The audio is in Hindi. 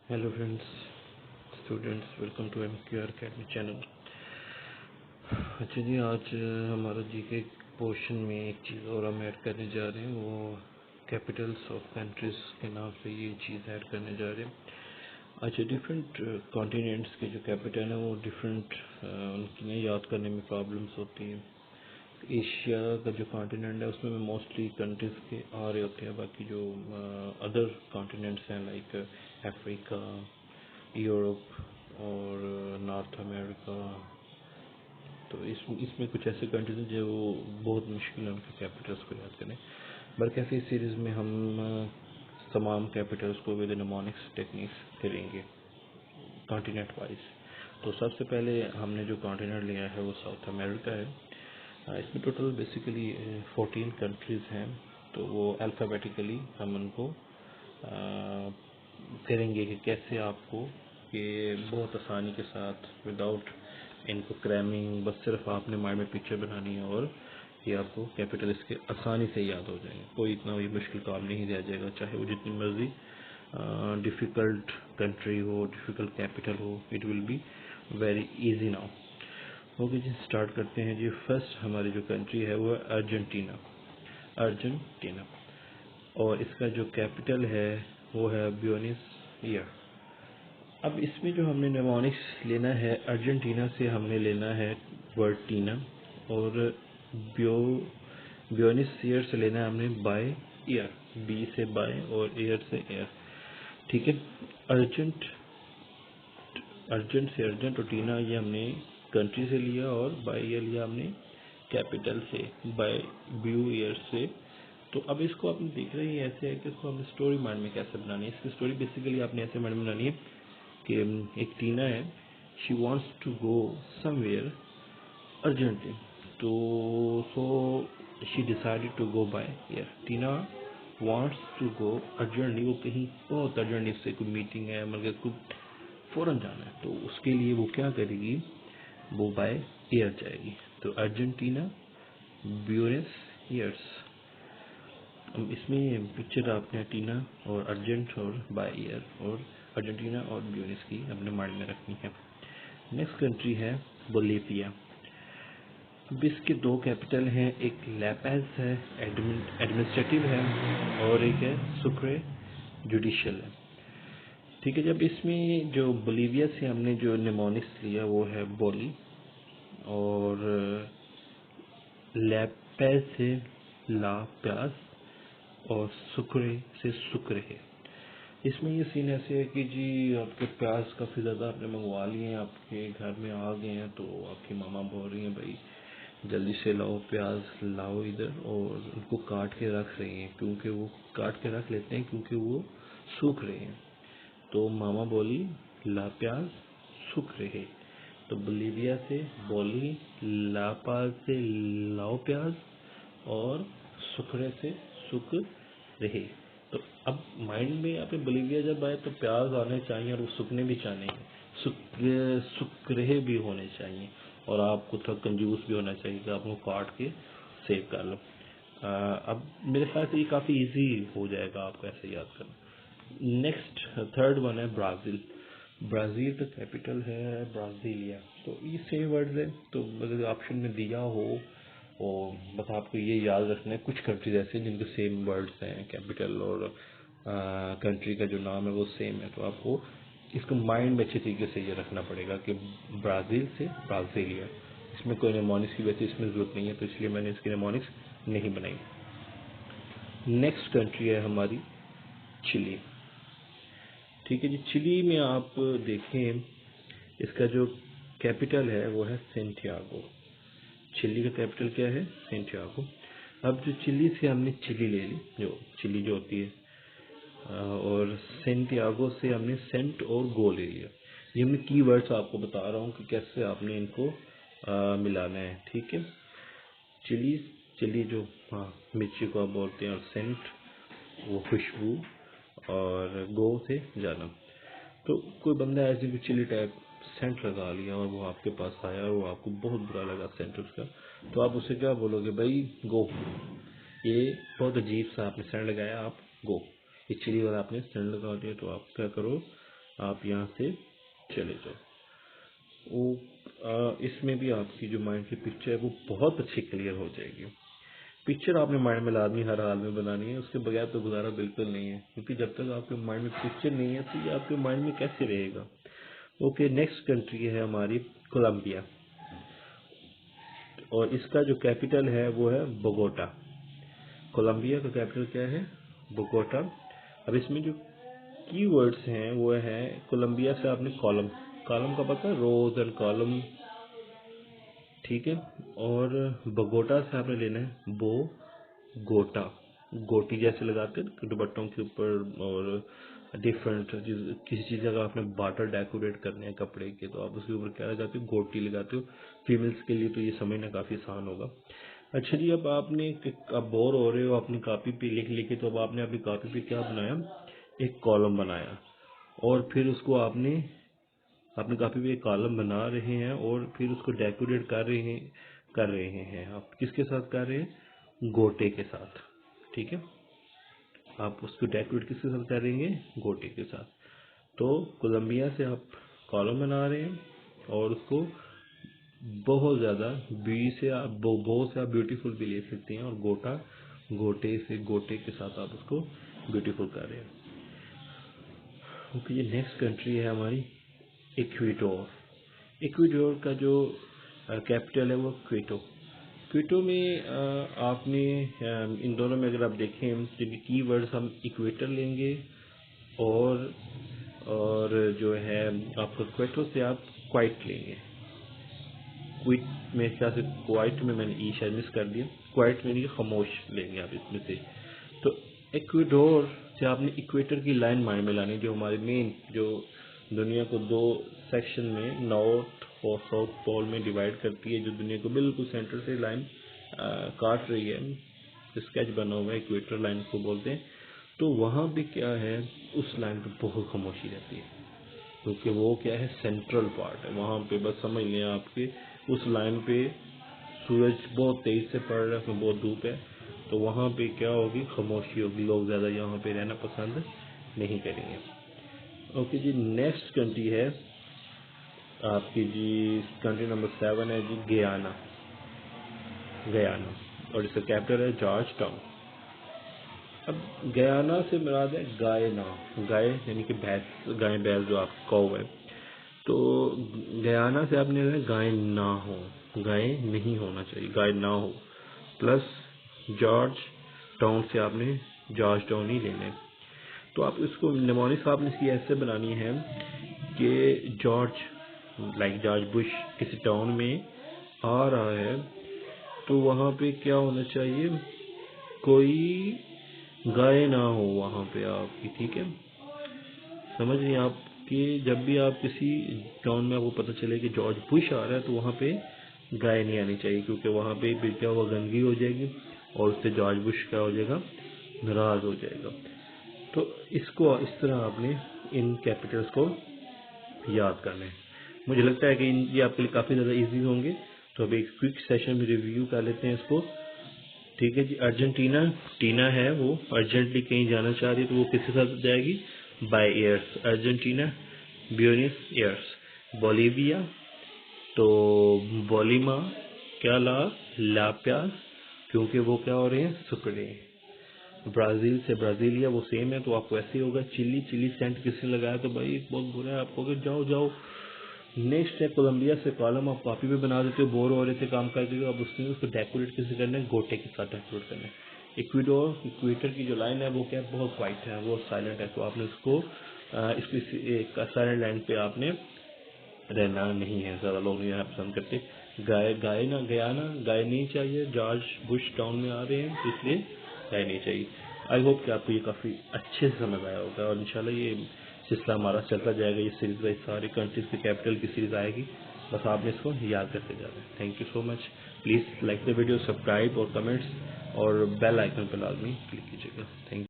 Hello friends, students, welcome to MQR academy channel. अच्छा जी, आज हमारा जीके पोर्शन में एक चीज़ और हम ऐड करने जा रहे हैं, वो कैपिटल्स ऑफ कंट्रीज़ के नाम से ये चीज़ ऐड करने जा रहे हैं। अच्छा, डिफरेंट कॉन्टिनेंट्स के जो कैपिटल हैं वो डिफरेंट उनकी ना याद करने में प्रॉब्लम्स होती हैं। एशिया का जो कॉन्टिनेंट है उसमें मोस्टली कंट्रीज़ के आ रहे होते हैं, बाकी जो अदर कॉन्टिनेंट्स हैं लाइक अफ्रीका, यूरोप और नॉर्थ अमेरिका, तो इसमें कुछ ऐसे कंट्रीज हैं जो बहुत मुश्किल है उनके कैपिटल्स को याद करने। बल्कि ऐसी सीरीज़ में हम तमाम कैपिटल्स को विद निमोनिक्स टेक्निक्स करेंगे कॉन्टिनेंट वाइज। तो सबसे पहले हमने जो कॉन्टिनेंट लिया है वो साउथ अमेरिका है। इसमें टोटल बेसिकली 14 कंट्रीज़ हैं, तो वो अल्फ़ाबेटिकली हम उनको करेंगे कि कैसे आपको ये बहुत आसानी के साथ विदाउट इनको क्रैमिंग, बस सिर्फ आपने माइंड में पिक्चर बनानी है और ये आपको कैपिटल इसके आसानी से याद हो जाएंगे। कोई इतना भी मुश्किल काम नहीं दिया जाएगा, चाहे वो जितनी मर्जी डिफ़िकल्ट कंट्री हो, डिफ़िकल्ट कैपिटल हो, it will be very easy now. Okay जी, स्टार्ट करते हैं जी। फर्स्ट हमारी जो कंट्री है वो है अर्जेंटीना। अर्जेंटीना, और इसका जो कैपिटल है वो है ब्यूनस आयर्स। अब इसमें जो हमने निमोनिक्स लेना है, अर्जेंटीना से हमने लेना है वर्ड टीना, और ब्यो ब्यूनस आयर्स से लेना है हमने बाय ईयर, बी से बाय और एयर से एयर। ठीक है, अर्जेंट अर्जेंट से अर्जेंट और टीना ये हमने कंट्री से लिया, और बाय ईयर लिया हमने कैपिटल से, बाय ब्यू ईयर से। तो अब इसको आपने देख रहे हैं ऐसे है कि इसको हमने स्टोरी माइंड में कैसे बनानी है। इसकी स्टोरी बेसिकली आपने ऐसे माइंड में बनानी है कि एक टीना है, she wants to go somewhere urgently, तो so she decided to go by air. Tina wants to go urgently, वो कहीं बहुत अर्जेंटली से कोई मीटिंग है, मतलब उसको फ़ौरन जाना है, तो उसके लिए वो क्या करेगी, वो बाय एयर जाएगी। तो अर्जेंटीना, ब्यूनस आयर्स। अब इसमें पिक्चर आपने टीना और अर्जेंट और बाय ईयर और अर्जेंटीना और ब्यूनस की अपने माइंड में रखनी है। नेक्स्ट कंट्री है बोलिविया। अब इसके दो कैपिटल हैं, एक लैपेज है एडमिनिस्ट्रेटिव है, और एक है सुक्रे जुडिशियल है। ठीक है, जब इसमें जो बोलिविया से हमने जो निमोनिक्स लिया वो है बोली, और लैपेज से ला प्याज, और सुक्रे से सुक्रे है। इसमें ये सीन ऐसे है कि जी आपके प्याज काफ़ी ज़्यादा आपने मंगवा लिए हैं, आपके घर में आ गए हैं, तो आपकी मामा बोल रही हैं भाई जल्दी से लाओ प्याज, लाओ इधर, और उनको काट के रख रही हैं, क्योंकि वो काट के रख लेते हैं क्योंकि वो सूख रहे हैं। तो मामा बोली ला प्याज सूख रहे, तो बोलिविया से बोली ला पाज से लाओ प्याज, और सुखरे से सुख रहे। तो अब माइंड में आपने बोलिविया जब आए तो प्याज आने चाहिए और वो सूखने भी चाहिए, सुख रहे भी होने चाहिए, और आपको थोड़ा कंजूस भी होना चाहिए कि आप उनको काट के सेव कर लो। अब मेरे ख्याल से ये काफ़ी इजी हो जाएगा आपको ऐसे याद करना। नेक्स्ट थर्ड वन है ब्राज़ील। ब्राज़ील का कैपिटल है ब्राज़ीलिया। तो ये सेम वर्ड्स है, तो अगर ऑप्शन में दिया हो और बस आपको ये याद रखना है, कुछ कंट्रीज ऐसे हैं जिनके सेम वर्ड्स हैं, कैपिटल और कंट्री का जो नाम है वो सेम है, तो आपको इसको माइंड में अच्छे तरीके से ये रखना पड़ेगा कि ब्राज़ील से ब्राज़ीलिया। इसमें कोई निमोनिक्स की वैसे इसमें ज़रूरत नहीं है, तो इसलिए मैंने इसकी निमोनिक्स नहीं बनाई। नेक्स्ट कंट्री है हमारी चिली। ठीक है जी, चिली में आप देखें इसका जो कैपिटल है वो है सेंटियागो। चिली का कैपिटल क्या है, सेंटियागो। अब जो चिली से हमने चिली ले ली, जो चिली जो होती है, और सेंटियागो से हमने सेंट और गो ले लिया। ये हमने कीवर्ड्स आपको बता रहा हूँ कि कैसे आपने इनको मिलाना है। ठीक है, चिली, चिली जो हाँ मिर्ची को आप बोलते हैं, और सेंट वो खुशबू, और गो से जाना। तो कोई बंदा ऐसे भी चिली टाइप सेंट लगा लिया और वो आपके पास आया और वो आपको बहुत बुरा लगा सेंट उसका, तो आप उसे क्या बोलोगे, भाई गो, ये बहुत अजीब सा आपने सेंट लगाया, आप गो। ये चिली वाला आपने सेंट लगा दिया, तो आप क्या करो, आप यहाँ से चले जाओ। वो इसमें भी आपकी जो माइंड की पिक्चर है वो बहुत अच्छी क्लियर हो जाएगी। पिक्चर आपने माइंड में लाजमी हर हाल में बनानी है, उसके बगैर तो गुजारा बिल्कुल नहीं है, क्योंकि जब तक आपके माइंड में पिक्चर नहीं है तो ये आपके माइंड में कैसे रहेगा। ओके, नेक्स्ट कंट्री है हमारी कोलंबिया, और इसका जो कैपिटल है वो है बोगोटा। कोलंबिया का कैपिटल क्या है? बोगोटा। अब इसमें जो कीवर्ड्स हैं वो है, कोलंबिया से आपने कॉलम, कॉलम का पता है, रोज एंड कॉलम, ठीक है। और बोगोटा से आपने लेना है बो गोटा, गोटी जैसे लगाते हैं दुपट्टों के ऊपर, और डिफरेंट किसी चीज़ का आपने बाटर डेकोरेट करने हैं कपड़े के, तो आप उसके ऊपर क्या लगाते हो? गोटी लगाते हो। फीमेल्स के लिए तो ये समझना काफ़ी आसान होगा। अच्छा जी, अब आपने, अब बोर हो रहे हो अपनी कॉपी पे लिख लिखे, तो अब आपने अपनी कॉपी पे क्या बनाया? एक कॉलम बनाया, और फिर उसको आपने अपनी कॉपी पे एक कॉलम बना रहे हैं, और फिर उसको डेकोरेट कर रहे हैं। आप किसके साथ कर रहे हैं? गोटे के साथ, ठीक है। आप उसको डेकोरेट किसके साथ करेंगे? गोटे के साथ। तो कोलंबिया से आप कॉलम बना रहे हैं, और उसको बहुत ज़्यादा बहुत से आप ब्यूटीफुल भी ले सकते हैं, और गोटे के साथ आप उसको ब्यूटीफुल कर रहे हैं। ओके, ये नेक्स्ट कंट्री है हमारी इक्वेडोर। इक्वेडोर का जो कैपिटल है वो क्वेटो। क्वेटो में आपने इन दोनों में अगर आप देखें तो कीवर्ड्स हम इक्वेटर लेंगे, और जो है आपका क्वेटो से आप क्वाइट लेंगे। क्विट में क्या से क्वाइट में मैंने ई शायद मिस कर दिया, क्वाइट में नहीं, खामोश लेंगे आप इसमें से। तो इक्वेडोर से आपने इक्वेटर की लाइन माइंड में लानी, जो हमारे मेन, जो दुनिया को दो सेक्शन में, नॉर्थ और साउथ पोल में डिवाइड करती है, जो दुनिया को बिल्कुल सेंटर से लाइन काट रही है, स्केच बना हुआ है, इक्वेटर लाइन को बोलते हैं। तो वहाँ पे क्या है, उस लाइन पे बहुत खामोशी रहती है, क्योंकि वो क्या है, सेंट्रल पार्ट है। वहाँ पे बस समझ लें आपके उस लाइन पे सूरज बहुत तेज से पड़ रहा है, उसमें बहुत धूप है, तो वहाँ पे क्या होगी, खामोशी होगी। लोग ज़्यादा यहाँ पे रहना पसंद नहीं करेंगे। ओके जी, नेक्स्ट कंट्री है आपकी जी, कंट्री नंबर 7 है जी, गयाना। गयाना, और इसका कैपिटल है जॉर्ज टाउन। अब गयाना से मुराद है गायना, गाय यानी कि भैंस, गाय बैल जो आप कौ है। तो गयाना से आपने गाय ना हो, गाय नहीं होना चाहिए, गाय ना हो, प्लस जॉर्ज टाउन से आपने जॉर्ज टाउन ही लेने। तो आप इसको निमोनिक्स आपने इसकी ऐसे बनानी है कि जॉर्ज, लाइक जॉर्ज बुश किसी टाउन में आ रहा है, तो वहाँ पे क्या होना चाहिए, कोई गाय ना हो वहाँ पे आपकी, ठीक है। समझ रही आप कि जब भी आप किसी टाउन में आपको पता चले कि जॉर्ज बुश आ रहा है, तो वहाँ पे गाय नहीं आनी चाहिए, क्योंकि वहाँ पे फिर क्या हुआ, गंदगी हो जाएगी, और उससे जॉर्ज बुश क्या हो जाएगा, नाराज हो जाएगा। तो इसको इस तरह आपने इन कैपिटल्स को याद करना है। मुझे लगता है कि ये आपके लिए काफ़ी ज़्यादा इजी होंगे। तो अब एक क्विक सेशन में रिव्यू कर लेते हैं इसको, ठीक है जी। अर्जेंटीना, टीना है वो अर्जेंटली कहीं जाना चाह रही है, तो वो किसके साथ जाएगी? बाय Aires, Argentina Buenos Aires. Bolivia, तो बोलीमा, क्या ला प्यास, क्योंकि वो क्या हो रहे हैं, सुख रहे हैं। ब्राज़ील से ब्राज़ीलिया, वो सेम है, तो आपको ऐसे ही होगा। चिली, चिली सेंट किसने लगाया, तो भाई बहुत बुरा है, आपको जाओ जाओ। नेक्स्ट है कोलंबिया से कॉलम, आप कॉपी पे बना देते हो, बोर हो रहे थे काम करके, अब उसको डेकोरेट किसे करना है, गोटे के साथ डेकोरेट करना है। इक्वेटर की जो लाइन है वो क्या है, बहुत वाइट है, वो साइलेंट है, तो आपने उसको एक साइलेंट लाइन पे आपने रहना नहीं है। ज़्यादा लोग नहीं रहना पसंद करते। गाय ना गाय नहीं चाहिए, जॉर्ज बुश टाउन में आ रहे हैं, तो इसलिए गाय नहीं चाहिए। आई होप कि आपको ये काफ़ी अच्छे से समझ आया होगा, और इंशाल्लाह ये सिलसिला हमारा चलता जाएगा। ये सीरीज़ में सारी कंट्रीज़ के कैपिटल की सीरीज़ आएगी, बस आपने इसको याद करते जाना है। Thank you so much. Please like the video, subscribe और कमेंट्स, और बेल आइकन पर लाजमी क्लिक कीजिएगा। Thank you.